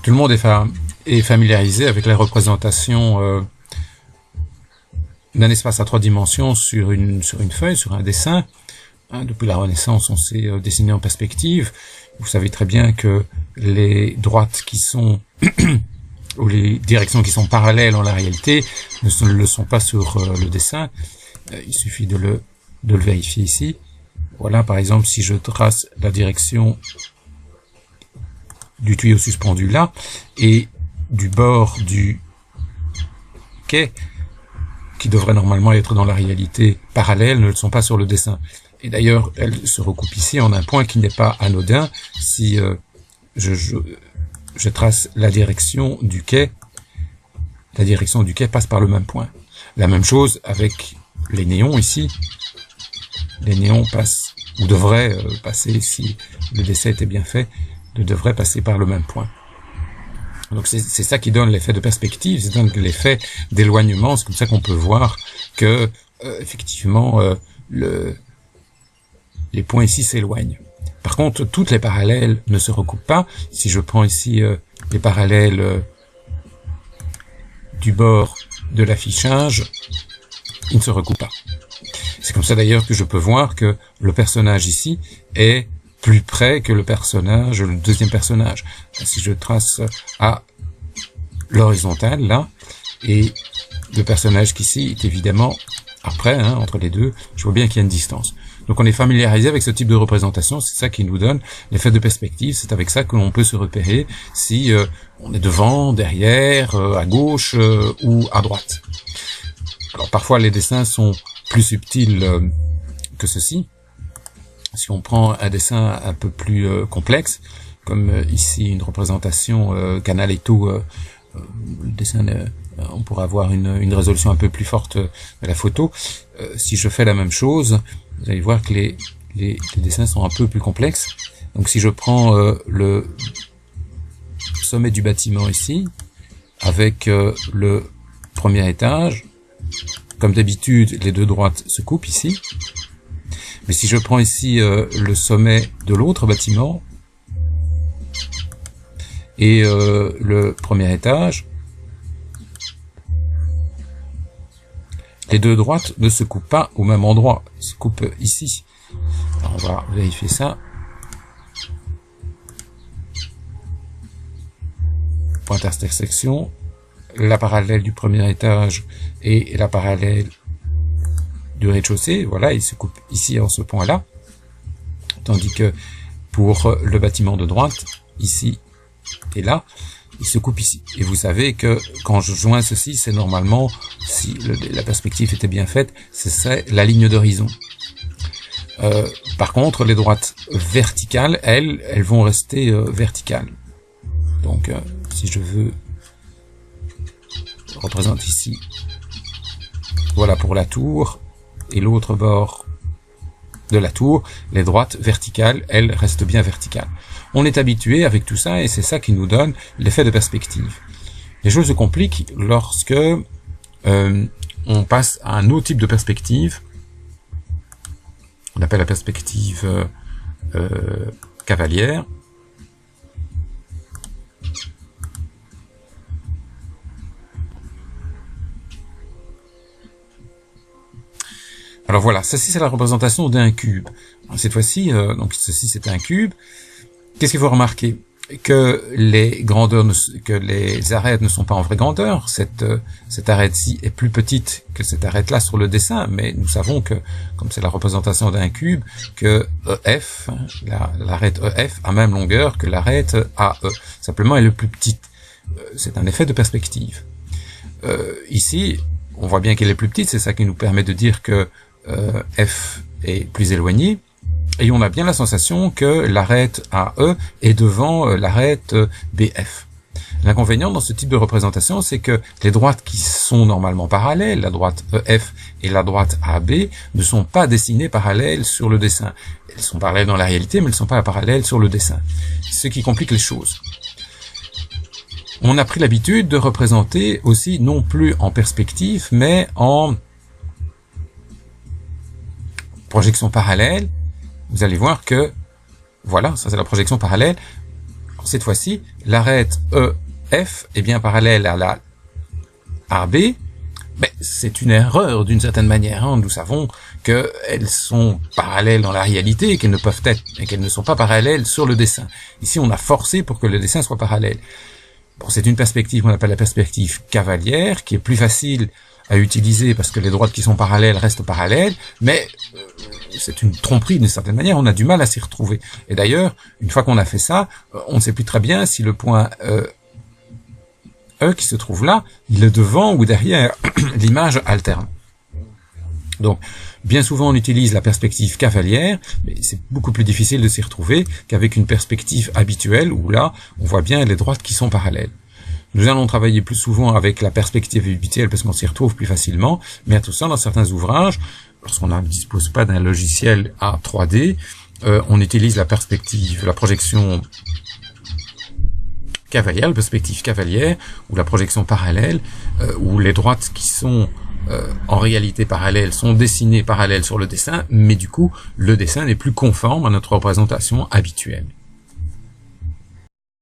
Tout le monde est familiarisé avec la représentation d'un espace à 3 dimensions sur une feuille, sur un dessin. Depuis la Renaissance, on s'est dessiné en perspective. Vous savez très bien que les droites qui sont ou les directions qui sont parallèles en la réalité ne le sont pas sur le dessin. Il suffit de le vérifier ici. Voilà, par exemple, si je trace la direction du tuyau suspendu là et du bord du quai, qui devraient normalement être dans la réalité parallèles, ne le sont pas sur le dessin. Et d'ailleurs, elles se recoupent ici en un point qui n'est pas anodin. Si je trace la direction du quai passe par le même point. La même chose avec les néons ici. Les néons passent, ou devraient passer, si le dessin était bien fait, devraient passer par le même point. Donc c'est ça qui donne l'effet de perspective, c'est donc l'effet d'éloignement. C'est comme ça qu'on peut voir que effectivement les points ici s'éloignent. Par contre, toutes les parallèles ne se recoupent pas. Si je prends ici les parallèles du bord de l'affichage, ils ne se recoupent pas. C'est comme ça d'ailleurs que je peux voir que le personnage ici est plus près que le deuxième personnage. Si je trace à l'horizontale, là, et le personnage qui ici est évidemment après, entre les deux, je vois bien qu'il y a une distance. Donc on est familiarisé avec ce type de représentation, c'est ça qui nous donne l'effet de perspective, c'est avec ça que l'on peut se repérer si on est devant, derrière, à gauche ou à droite. Alors parfois les dessins sont plus subtils que ceci. Si on prend un dessin un peu plus complexe, comme ici une représentation Canaletto, le dessin, on pourra avoir une résolution un peu plus forte de la photo. Si je fais la même chose, vous allez voir que les dessins sont un peu plus complexes. Donc si je prends le sommet du bâtiment ici, avec le premier étage, comme d'habitude, les deux droites se coupent ici. Mais si je prends ici le sommet de l'autre bâtiment et le premier étage, les deux droites ne se coupent pas au même endroit, se coupent ici. Alors on va vérifier ça. Point d'intersection, la parallèle du premier étage et la parallèle du rez-de-chaussée, voilà, ils se coupent ici en ce point-là, tandis que pour le bâtiment de droite, ici et là, il se coupe ici. Et vous savez que quand je joins ceci, c'est normalement, si la perspective était bien faite, ce serait la ligne d'horizon. Par contre, les droites verticales, elles vont rester verticales. Donc, si je veux représenter ici, voilà pour la tour, et l'autre bord de la tour, les droites verticales, elles restent bien verticales. On est habitué avec tout ça et c'est ça qui nous donne l'effet de perspective. Les choses se compliquent lorsque on passe à un autre type de perspective. On appelle la perspective cavalière. Alors voilà, ceci c'est la représentation d'un cube. Alors, cette fois-ci, donc ceci c'est un cube. Qu'est-ce qu'il faut remarquer? Que les grandeurs, que les arêtes ne sont pas en vraie grandeur. Cette arête-ci est plus petite que cette arête-là sur le dessin, mais nous savons que, comme c'est la représentation d'un cube, que EF, l'arête EF a même longueur que l'arête AE. Simplement, elle est plus petite. C'est un effet de perspective. Ici, on voit bien qu'elle est plus petite, c'est ça qui nous permet de dire que F est plus éloigné. Et on a bien la sensation que l'arête AE est devant l'arête BF. L'inconvénient dans ce type de représentation, c'est que les droites qui sont normalement parallèles, la droite EF et la droite AB, ne sont pas dessinées parallèles sur le dessin. Elles sont parallèles dans la réalité, mais elles ne sont pas parallèles sur le dessin. Ce qui complique les choses. On a pris l'habitude de représenter aussi, non plus en perspective, mais en projection parallèle. Vous allez voir que, voilà, ça c'est la projection parallèle. Cette fois-ci, l'arête EF est bien parallèle à la AB, mais c'est une erreur d'une certaine manière. Hein. Nous savons qu'elles sont parallèles dans la réalité et qu'elles ne peuvent être, et qu'elles ne sont pas parallèles sur le dessin. Ici, on a forcé pour que le dessin soit parallèle. Bon, c'est une perspective qu'on appelle la perspective cavalière, qui est plus facile à utiliser parce que les droites qui sont parallèles restent parallèles, mais c'est une tromperie d'une certaine manière, on a du mal à s'y retrouver. Et d'ailleurs, une fois qu'on a fait ça, on ne sait plus très bien si le point E qui se trouve là, il est devant ou derrière l'image alterne. Donc, bien souvent on utilise la perspective cavalière, mais c'est beaucoup plus difficile de s'y retrouver qu'avec une perspective habituelle, où là, on voit bien les droites qui sont parallèles. Nous allons travailler plus souvent avec la perspective habituelle parce qu'on s'y retrouve plus facilement, mais à tout ça, dans certains ouvrages, lorsqu'on ne dispose pas d'un logiciel à 3D, on utilise la perspective, la projection cavalière, la perspective cavalière, ou la projection parallèle, où les droites qui sont en réalité parallèles sont dessinées parallèles sur le dessin, mais du coup, le dessin n'est plus conforme à notre représentation habituelle.